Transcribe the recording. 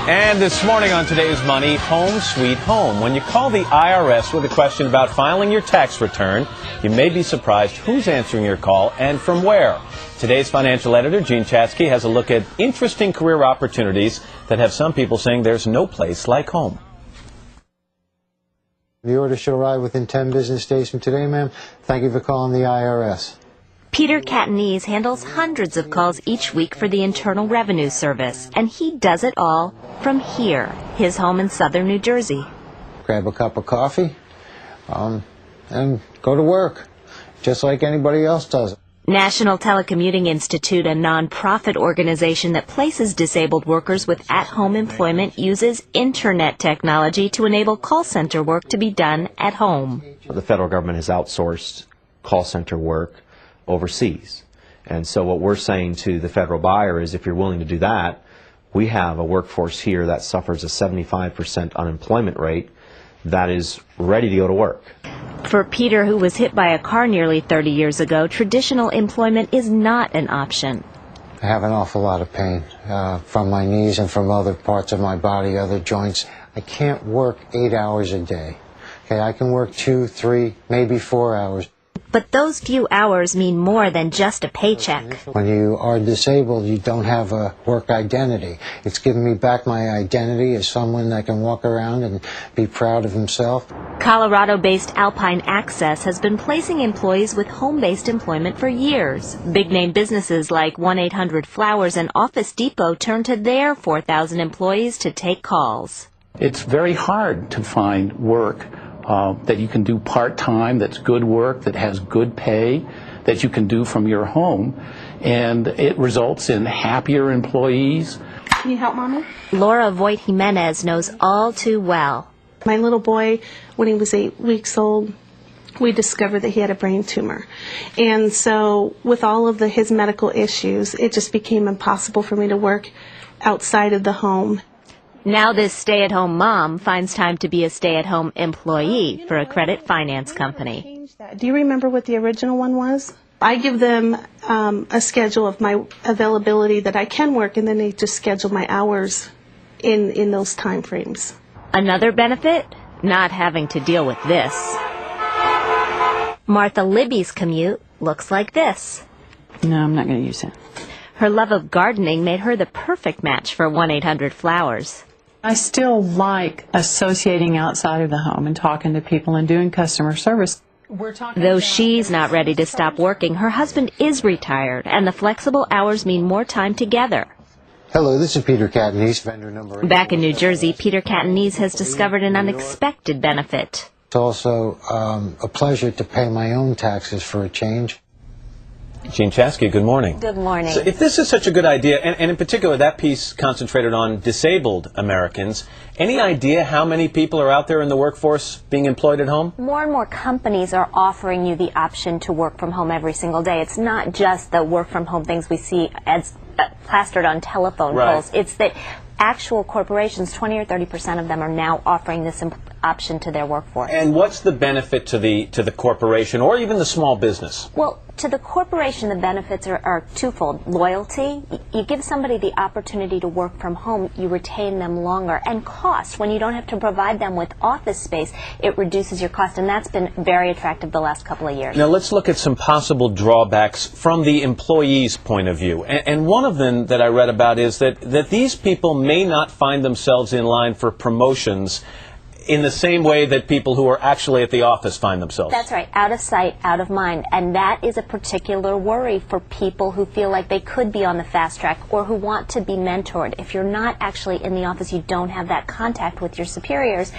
And this morning on Today's Money, home sweet home. When you call the IRS with a question about filing your tax return, you may be surprised who's answering your call and from where. Today's financial editor, Gene Chatsky, has a look at interesting career opportunities that have some people saying there's no place like home. The order should arrive within 10 business days from today, ma'am. Thank you for calling the IRS. Peter Catanese handles hundreds of calls each week for the Internal Revenue Service, and he does it all from here, his home in southern New Jersey. Grab a cup of coffee and go to work, just like anybody else does. National Telecommuting Institute, a nonprofit organization that places disabled workers with at-home employment, uses internet technology to enable call center work to be done at home. The federal government has outsourced call center work overseas. And so what we're saying to the federal buyer is if you're willing to do that, we have a workforce here that suffers a 75% unemployment rate that is ready to go to work. For Peter, who was hit by a car nearly 30 years ago, traditional employment is not an option. I have an awful lot of pain from my knees and from other parts of my body, other joints. I can't work 8 hours a day. Okay, I can work 2, 3, maybe 4 hours. But those few hours mean more than just a paycheck. When you are disabled, you don't have a work identity. It's given me back my identity as someone that can walk around and be proud of himself. Colorado-based Alpine Access has been placing employees with home-based employment for years. Big-name businesses like 1-800-Flowers and Office Depot turn to their 4,000 employees to take calls. It's very hard to find work that you can do part-time, that's good work, that has good pay, that you can do from your home, and it results in happier employees. Can you help, Mommy? Laura Voigt Jimenez knows all too well. My little boy, when he was 8 weeks old, we discovered that he had a brain tumor. And so with all of his medical issues, it just became impossible for me to work outside of the home. Now this stay-at-home mom finds time to be a stay-at-home employee for a credit finance company. Do you remember what the original one was? I give them a schedule of my availability that I can work, and then they just schedule my hours in those time frames. Another benefit? Not having to deal with this. Martha Libby's commute looks like this. No, I'm not going to use it. Her love of gardening made her the perfect match for 1-800-Flowers. I still like associating outside of the home and talking to people and doing customer service. Though she's not ready to stop working, her husband is retired, and the flexible hours mean more time together. Hello, this is Peter Catanese, vendor number 8. Back in New Jersey, Peter Catanese has discovered an unexpected benefit. It's also a pleasure to pay my own taxes for a change. Gene Chatsky, good morning. Good morning. So if this is such a good idea, and in particular that piece concentrated on disabled Americans, any idea how many people are out there in the workforce being employed at home? More and more companies are offering you the option to work from home every single day. It's not just the work from home things we see as plastered on telephone poles. It's that actual corporations, 20 or 30% of them, are now offering this option to their workforce. And what's the benefit to the corporation or even the small business? Well, to the corporation, the benefits are twofold. Loyalty, you give somebody the opportunity to work from home, you retain them longer. And cost, when you don't have to provide them with office space, it reduces your cost, and that's been very attractive the last couple of years. Now let's look at some possible drawbacks from the employee's point of view. And one of them that I read about is that these people may not find themselves in line for promotions in the same way that people who are actually at the office find themselves. That's right, out of sight, out of mind. And that is a particular worry for people who feel like they could be on the fast track or who want to be mentored. If you're not actually in the office, you don't have that contact with your superiors.